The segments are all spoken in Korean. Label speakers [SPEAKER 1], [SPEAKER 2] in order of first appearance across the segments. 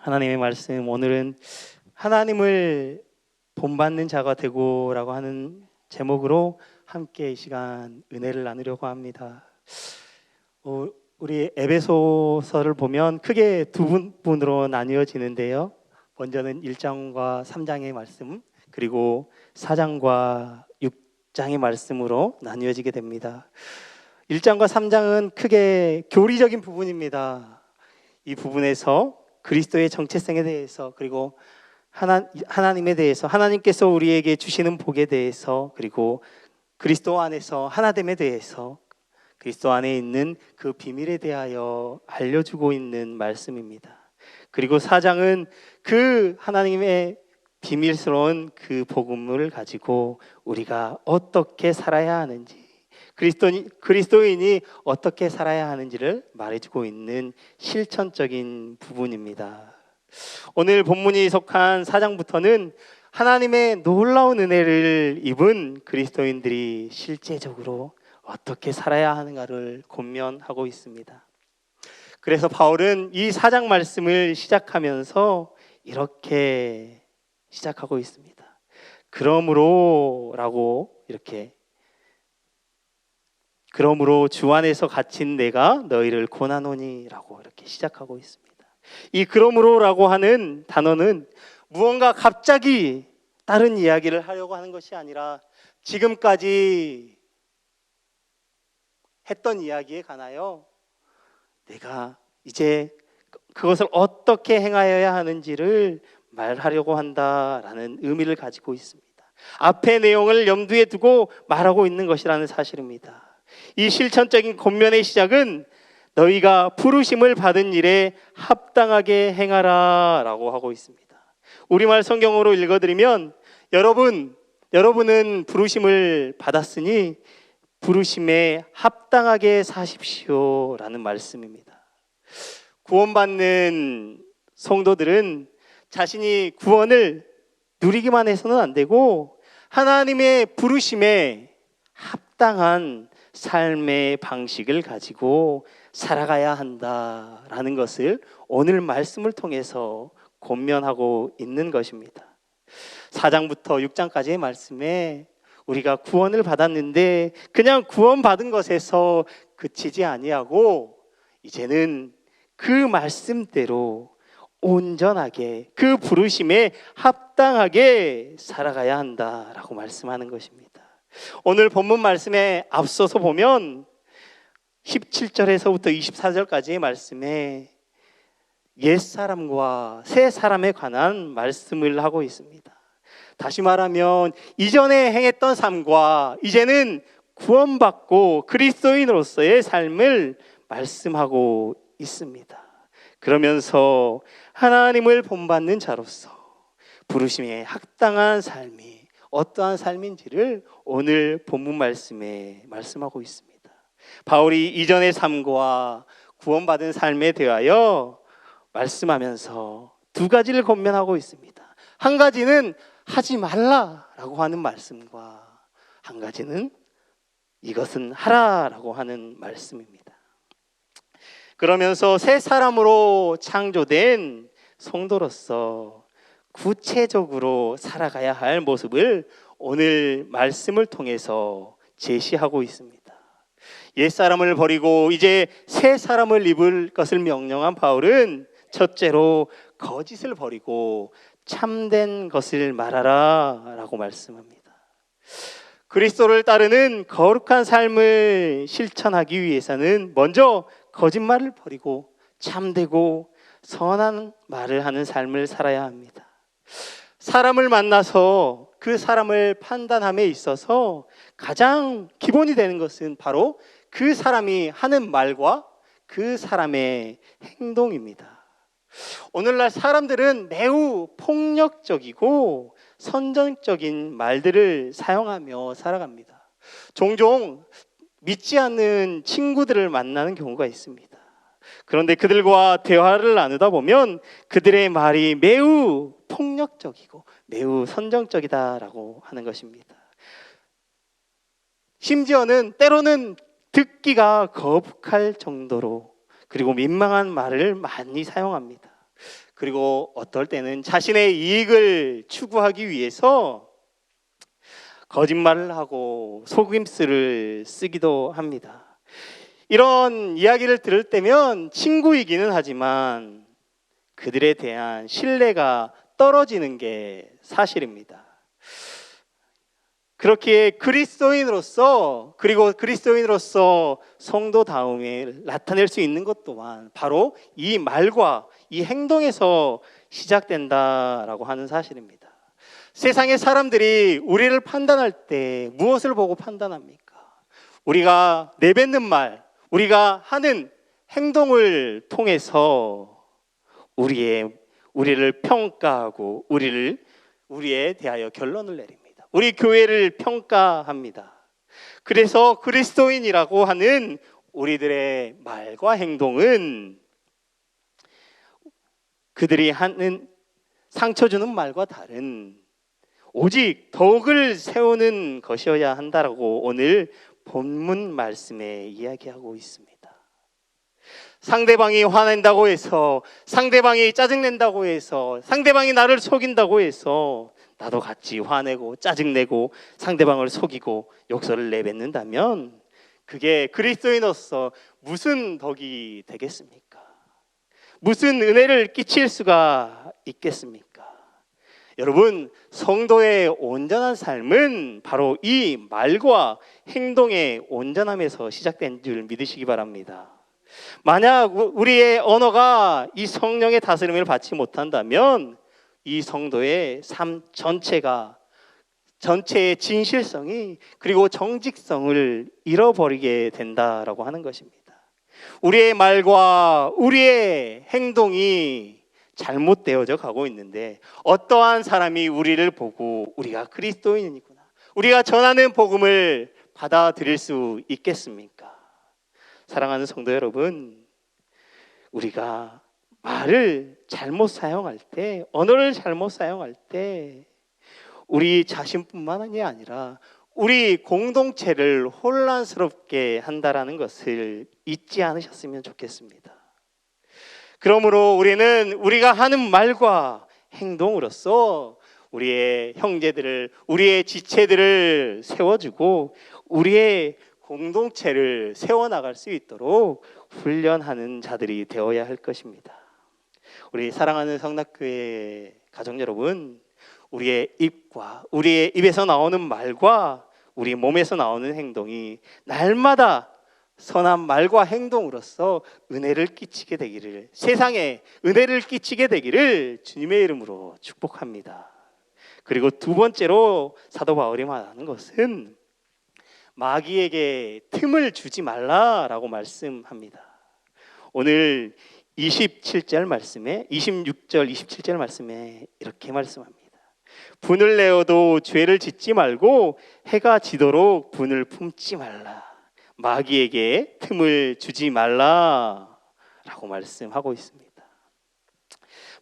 [SPEAKER 1] 하나님의 말씀, 오늘은 하나님을 본받는 자가 되고라고 하는 제목으로 함께 이 시간 은혜를 나누려고 합니다. 우리 에베소서를 보면 크게 두 부분으로 나뉘어지는데요. 먼저는 1장과 3장의 말씀, 그리고 4장과 6장의 말씀으로 나뉘어지게 됩니다. 1장과 3장은 크게 교리적인 부분입니다. 이 부분에서 그리스도의 정체성에 대해서, 그리고 하나님에 대해서, 하나님께서 우리에게 주시는 복에 대해서, 그리고 그리스도 안에서 하나됨에 대해서, 그리스도 안에 있는 그 비밀에 대하여 알려주고 있는 말씀입니다. 그리고 4장은 그 하나님의 비밀스러운 그 복음을 가지고 우리가 어떻게 살아야 하는지, 그리스도인이 어떻게 살아야 하는지를 말해주고 있는 실천적인 부분입니다. 오늘 본문이 속한 4장부터는 하나님의 놀라운 은혜를 입은 그리스도인들이 실제적으로 어떻게 살아야 하는가를 권면하고 있습니다. 그래서 바울은 이 4장 말씀을 시작하면서 이렇게 시작하고 있습니다. 그러므로 주 안에서 갇힌 내가 너희를 권하노니 라고 이렇게 시작하고 있습니다. 이 그러므로라고 하는 단어는 무언가 갑자기 다른 이야기를 하려고 하는 것이 아니라 지금까지 했던 이야기에 관하여 내가 이제 그것을 어떻게 행하여야 하는지를 말하려고 한다라는 의미를 가지고 있습니다. 앞의 내용을 염두에 두고 말하고 있는 것이라는 사실입니다. 이 실천적인 권면의 시작은 너희가 부르심을 받은 일에 합당하게 행하라 라고 하고 있습니다. 우리말 성경으로 읽어드리면 여러분은 부르심을 받았으니 부르심에 합당하게 사십시오 라는 말씀입니다. 구원받는 성도들은 자신이 구원을 누리기만 해서는 안 되고 하나님의 부르심에 합당한 삶의 방식을 가지고 살아가야 한다라는 것을 오늘 말씀을 통해서 권면하고 있는 것입니다. 4장부터 6장까지의 말씀에 우리가 구원을 받았는데 그냥 구원받은 것에서 그치지 아니하고 이제는 그 말씀대로 온전하게 그 부르심에 합당하게 살아가야 한다라고 말씀하는 것입니다. 오늘 본문 말씀에 앞서서 보면 17절에서부터 24절까지의 말씀에 옛사람과 새사람에 관한 말씀을 하고 있습니다. 다시 말하면 이전에 행했던 삶과 이제는 구원받고 그리스도인으로서의 삶을 말씀하고 있습니다. 그러면서 하나님을 본받는 자로서 부르심에 합당한 삶이 어떠한 삶인지를 오늘 본문 말씀에 말씀하고 있습니다. 바울이 이전의 삶과 구원받은 삶에 대하여 말씀하면서 두 가지를 권면하고 있습니다. 한 가지는 하지 말라라고 하는 말씀과 한 가지는 이것은 하라라고 하는 말씀입니다. 그러면서 새 사람으로 창조된 성도로서 구체적으로 살아가야 할 모습을 오늘 말씀을 통해서 제시하고 있습니다. 옛사람을 버리고 이제 새 사람을 입을 것을 명령한 바울은 첫째로 거짓을 버리고 참된 것을 말하라 라고 말씀합니다. 그리스도를 따르는 거룩한 삶을 실천하기 위해서는 먼저 거짓말을 버리고 참되고 선한 말을 하는 삶을 살아야 합니다. 사람을 만나서 그 사람을 판단함에 있어서 가장 기본이 되는 것은 바로 그 사람이 하는 말과 그 사람의 행동입니다. 오늘날 사람들은 매우 폭력적이고 선정적인 말들을 사용하며 살아갑니다. 종종 믿지 않는 친구들을 만나는 경우가 있습니다. 그런데 그들과 대화를 나누다 보면 그들의 말이 매우 폭력적이고 매우 선정적이다라고 하는 것입니다. 심지어는 때로는 듣기가 거북할 정도로 그리고 민망한 말을 많이 사용합니다. 그리고 어떨 때는 자신의 이익을 추구하기 위해서 거짓말을 하고 속임수를 쓰기도 합니다. 이런 이야기를 들을 때면 친구이기는 하지만 그들에 대한 신뢰가 떨어지는 게 사실입니다. 그렇게 그리스도인으로서 성도다움을 나타낼 수 있는 것 또한 바로 이 말과 이 행동에서 시작된다라고 하는 사실입니다. 세상의 사람들이 우리를 판단할 때 무엇을 보고 판단합니까? 우리가 내뱉는 말, 우리가 하는 행동을 통해서 우리를 평가하고 우리에 대하여 결론을 내립니다. 우리 교회를 평가합니다. 그래서 그리스도인이라고 하는 우리들의 말과 행동은 그들이 하는 상처 주는 말과 다른 오직 덕을 세우는 것이어야 한다라고 오늘 본문 말씀에 이야기하고 있습니다. 상대방이 화낸다고 해서, 상대방이 짜증낸다고 해서, 상대방이 나를 속인다고 해서 나도 같이 화내고 짜증내고 상대방을 속이고 욕설을 내뱉는다면 그게 그리스도인으로서 무슨 덕이 되겠습니까? 무슨 은혜를 끼칠 수가 있겠습니까? 여러분, 성도의 온전한 삶은 바로 이 말과 행동의 온전함에서 시작된 줄 믿으시기 바랍니다. 만약 우리의 언어가 이 성령의 다스림을 받지 못한다면 이 성도의 삶 전체의 진실성이 그리고 정직성을 잃어버리게 된다라고 하는 것입니다. 우리의 말과 우리의 행동이 잘못되어져 가고 있는데 어떠한 사람이 우리를 보고 우리가 그리스도인이구나, 우리가 전하는 복음을 받아들일 수 있겠습니까? 사랑하는 성도 여러분, 우리가 말을 잘못 사용할 때, 언어를 잘못 사용할 때 우리 자신뿐만이 아니라 우리 공동체를 혼란스럽게 한다라는 것을 잊지 않으셨으면 좋겠습니다. 그러므로 우리는 우리가 하는 말과 행동으로써 우리의 형제들을, 우리의 지체들을 세워주고 우리의 공동체를 세워나갈 수 있도록 훈련하는 자들이 되어야 할 것입니다. 우리 사랑하는 성낙교회 가족 여러분, 우리의 입에서 나오는 말과 우리 몸에서 나오는 행동이 날마다 선한 말과 행동으로서 은혜를 끼치게 되기를, 세상에 은혜를 끼치게 되기를 주님의 이름으로 축복합니다. 그리고 두 번째로 사도 바울이 말하는 것은 마귀에게 틈을 주지 말라라고 말씀합니다. 오늘 26절 27절 말씀에 이렇게 말씀합니다. 분을 내어도 죄를 짓지 말고 해가 지도록 분을 품지 말라. 마귀에게 틈을 주지 말라라고 말씀하고 있습니다.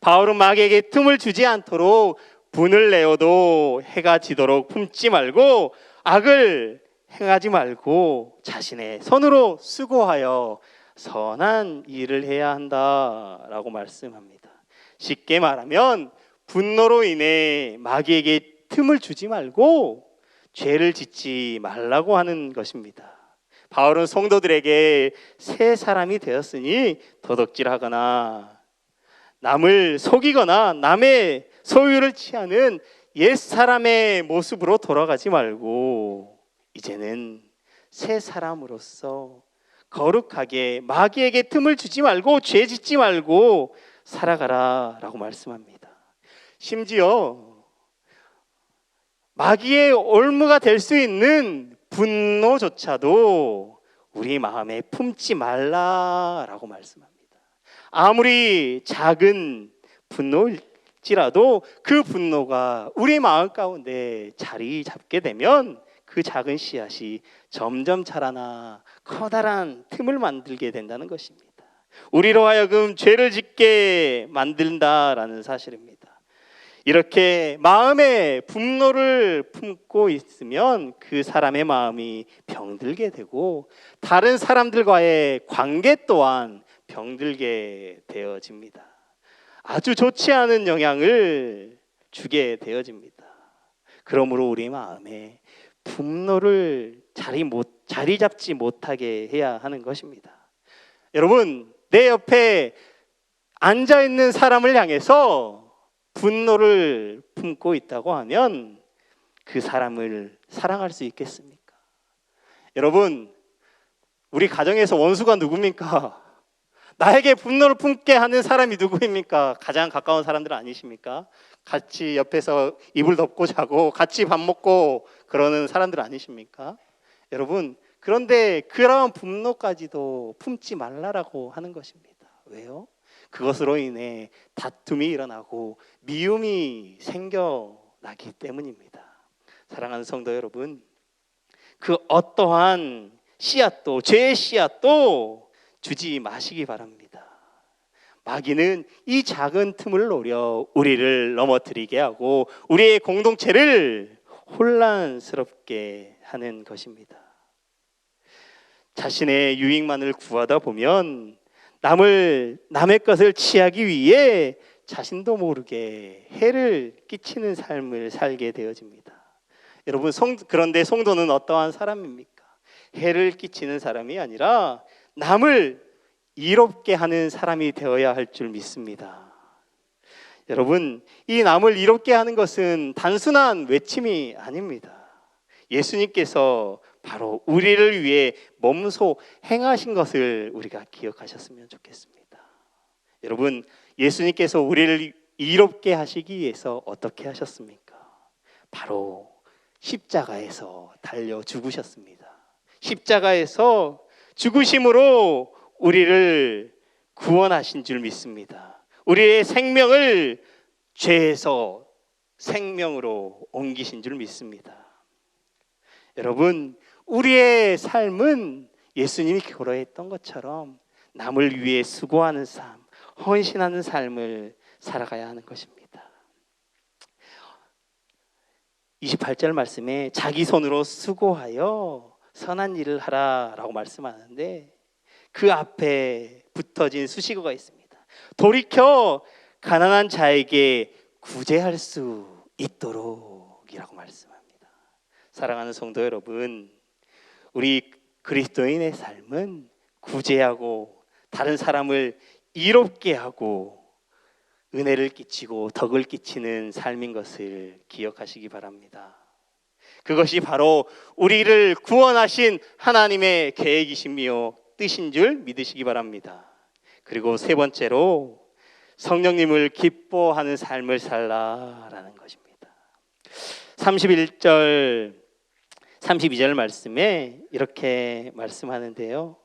[SPEAKER 1] 바울은 마귀에게 틈을 주지 않도록 분을 내어도 해가 지도록 품지 말고 악을 행하지 말고 자신의 손으로 수고하여 선한 일을 해야 한다라고 말씀합니다. 쉽게 말하면 분노로 인해 마귀에게 틈을 주지 말고 죄를 짓지 말라고 하는 것입니다. 바울은 성도들에게 새 사람이 되었으니 도둑질하거나 남을 속이거나 남의 소유를 취하는 옛 사람의 모습으로 돌아가지 말고 이제는 새 사람으로서 거룩하게 마귀에게 틈을 주지 말고 죄 짓지 말고 살아가라 라고 말씀합니다. 심지어 마귀의 올무가 될 수 있는 분노조차도 우리 마음에 품지 말라라고 말씀합니다. 아무리 작은 분노일지라도 그 분노가 우리 마음 가운데 자리 잡게 되면 그 작은 씨앗이 점점 자라나 커다란 틈을 만들게 된다는 것입니다. 우리로 하여금 죄를 짓게 만든다라는 사실입니다. 이렇게 마음에 분노를 품고 있으면 그 사람의 마음이 병들게 되고 다른 사람들과의 관계 또한 병들게 되어집니다. 아주 좋지 않은 영향을 주게 되어집니다. 그러므로 우리 마음에 분노를 자리 잡지 못하게 해야 하는 것입니다. 여러분, 내 옆에 앉아 있는 사람을 향해서 분노를 품고 있다고 하면 그 사람을 사랑할 수 있겠습니까? 여러분, 우리 가정에서 원수가 누굽니까? 나에게 분노를 품게 하는 사람이 누구입니까? 가장 가까운 사람들 아니십니까? 같이 옆에서 이불 덮고 자고 같이 밥 먹고 그러는 사람들 아니십니까? 여러분, 그런데 그러한 분노까지도 품지 말라라고 하는 것입니다. 왜요? 그것으로 인해 다툼이 일어나고 미움이 생겨나기 때문입니다. 사랑하는 성도 여러분, 그 어떠한 씨앗도, 죄의 씨앗도 주지 마시기 바랍니다. 마귀는 이 작은 틈을 노려 우리를 넘어뜨리게 하고 우리의 공동체를 혼란스럽게 하는 것입니다. 자신의 유익만을 구하다 보면 남의 것을 취하기 위해 자신도 모르게 해를 끼치는 삶을 살게 되어집니다. 여러분, 그런데 성도는 어떠한 사람입니까? 해를 끼치는 사람이 아니라 남을 이롭게 하는 사람이 되어야 할 줄 믿습니다. 여러분, 이 남을 이롭게 하는 것은 단순한 외침이 아닙니다. 예수님께서 바로 우리를 위해 몸소 행하신 것을 우리가 기억하셨으면 좋겠습니다. 여러분, 예수님께서 우리를 이롭게 하시기 위해서 어떻게 하셨습니까? 바로 십자가에서 달려 죽으셨습니다. 십자가에서 죽으심으로 우리를 구원하신 줄 믿습니다. 우리의 생명을 죄에서 생명으로 옮기신 줄 믿습니다. 여러분, 우리의 삶은 예수님이 고려했던 것처럼 남을 위해 수고하는 삶, 헌신하는 삶을 살아가야 하는 것입니다. 28절 말씀에 자기 손으로 수고하여 선한 일을 하라라고 말씀하는데 그 앞에 붙어진 수식어가 있습니다. 돌이켜 가난한 자에게 구제할 수 있도록이라고 말씀합니다. 사랑하는 성도 여러분, 우리 그리스도인의 삶은 구제하고 다른 사람을 이롭게 하고 은혜를 끼치고 덕을 끼치는 삶인 것을 기억하시기 바랍니다. 그것이 바로 우리를 구원하신 하나님의 계획이시며 뜻인 줄 믿으시기 바랍니다. 그리고 세 번째로 성령님을 기뻐하는 삶을 살라라는 것입니다. 31절 32절 말씀에 이렇게 말씀하는데요.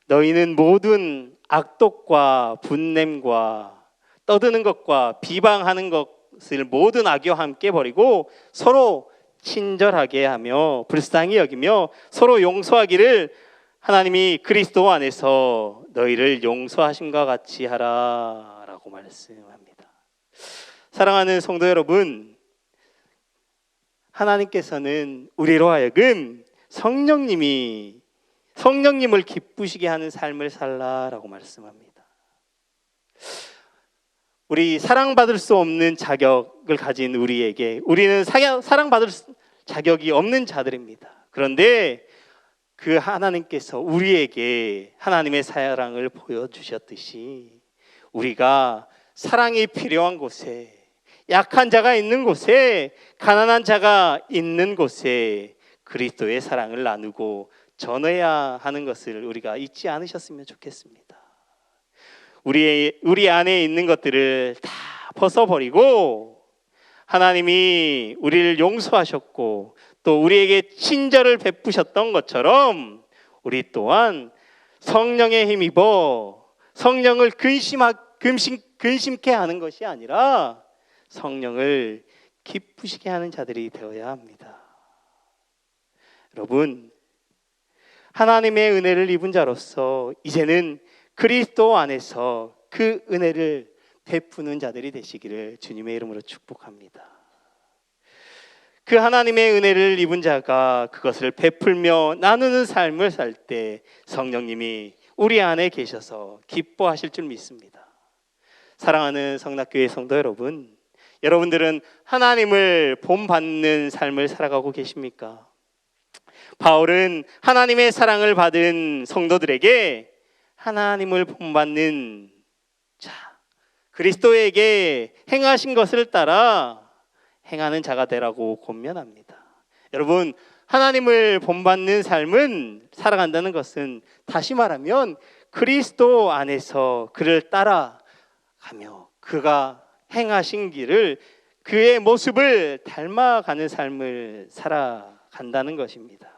[SPEAKER 1] 너희는 모든 악독과 분냄과 떠드는 것과 비방하는 것을 모든 악의와 함께 버리고 서로 친절하게 하며 불쌍히 여기며 서로 용서하기를 하나님이 그리스도 안에서 너희를 용서하심과 같이 하라라고 말씀합니다. 사랑하는 성도 여러분, 하나님께서는 우리로 하여금 성령님을 기쁘시게 하는 삶을 살라라고 말씀합니다. 우리 사랑받을 수 없는 자격을 가진 우리에게 우리는 사랑받을 자격이 없는 자들입니다. 그런데 그 하나님께서 우리에게 하나님의 사랑을 보여주셨듯이 우리가 사랑이 필요한 곳에, 약한 자가 있는 곳에, 가난한 자가 있는 곳에 그리스도의 사랑을 나누고 전해야 하는 것을 우리가 잊지 않으셨으면 좋겠습니다. 우리 안에 있는 것들을 다 벗어버리고 하나님이 우리를 용서하셨고 또 우리에게 친절을 베푸셨던 것처럼 우리 또한 성령에 힘입어 성령을 근심케 하는 것이 아니라 성령을 기쁘시게 하는 자들이 되어야 합니다. 여러분, 하나님의 은혜를 입은 자로서 이제는 그리스도 안에서 그 은혜를 베푸는 자들이 되시기를 주님의 이름으로 축복합니다. 그 하나님의 은혜를 입은 자가 그것을 베풀며 나누는 삶을 살 때 성령님이 우리 안에 계셔서 기뻐하실 줄 믿습니다. 사랑하는 성낙교회 성도 여러분, 여러분들은 하나님을 본받는 삶을 살아가고 계십니까? 바울은 하나님의 사랑을 받은 성도들에게 하나님을 본받는 자, 그리스도에게 행하신 것을 따라 행하는 자가 되라고 권면합니다. 여러분, 하나님을 본받는 삶은 살아간다는 것은 다시 말하면 그리스도 안에서 그를 따라가며 그가 행하신 길을, 그의 모습을 닮아가는 삶을 살아간다는 것입니다.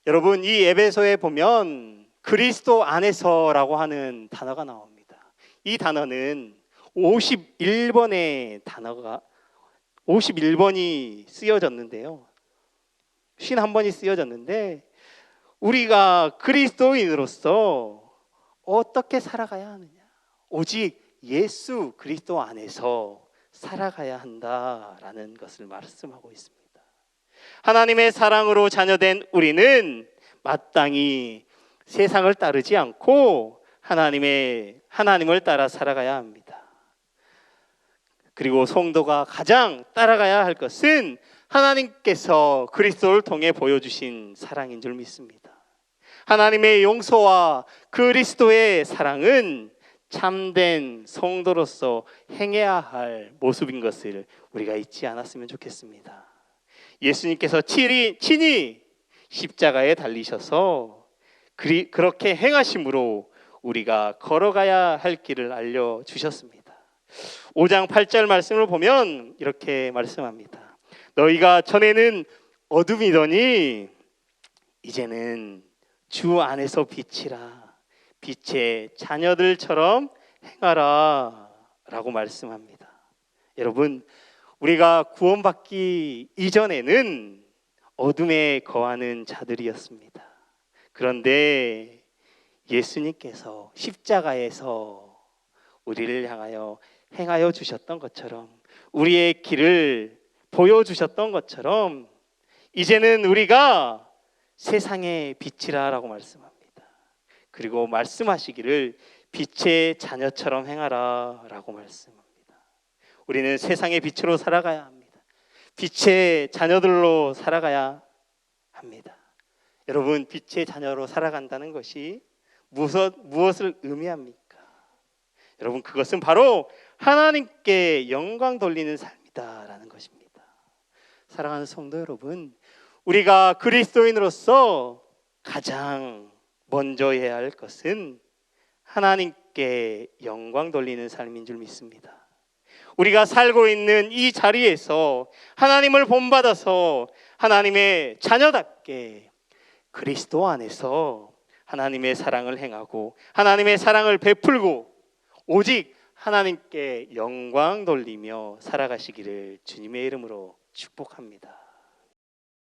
[SPEAKER 1] 여러분, 이 에베소에 보면 그리스도 안에서라고 하는 단어가 나옵니다. 이 단어는 51번의 단어가 51번이 쓰여졌는데요. 51번이 쓰여졌는데 우리가 그리스도인으로서 어떻게 살아가야 하느냐? 오직 예수 그리스도 안에서 살아가야 한다라는 것을 말씀하고 있습니다. 하나님의 사랑으로 자녀된 우리는 마땅히 세상을 따르지 않고 하나님을 따라 살아가야 합니다. 그리고 성도가 가장 따라가야 할 것은 하나님께서 그리스도를 통해 보여주신 사랑인 줄 믿습니다. 하나님의 용서와 그리스도의 사랑은 참된 성도로서 행해야 할 모습인 것을 우리가 잊지 않았으면 좋겠습니다. 예수님께서 친히 십자가에 달리셔서 그렇게 행하심으로 우리가 걸어가야 할 길을 알려주셨습니다. 5장 8절 말씀을 보면 이렇게 말씀합니다. 너희가 전에는 어둠이더니 이제는 주 안에서 빛이라, 빛의 자녀들처럼 행하라 라고 말씀합니다. 여러분, 우리가 구원받기 이전에는 어둠에 거하는 자들이었습니다. 그런데 예수님께서 십자가에서 우리를 향하여 행하여 주셨던 것처럼, 우리의 길을 보여주셨던 것처럼 이제는 우리가 세상의 빛이라라고 말씀합니다. 그리고 말씀하시기를 빛의 자녀처럼 행하라 라고 말씀합니다. 우리는 세상의 빛으로 살아가야 합니다. 빛의 자녀들로 살아가야 합니다. 여러분, 빛의 자녀로 살아간다는 것이 무엇을 의미합니까? 여러분, 그것은 바로 하나님께 영광 돌리는 삶이다라는 것입니다. 사랑하는 성도 여러분, 우리가 그리스도인으로서 가장 먼저 해야 할 것은 하나님께 영광 돌리는 삶인 줄 믿습니다. 우리가 살고 있는 이 자리에서 하나님을 본받아서 하나님의 자녀답게 그리스도 안에서 하나님의 사랑을 행하고 하나님의 사랑을 베풀고 오직 하나님께 영광 돌리며 살아가시기를 주님의 이름으로 축복합니다.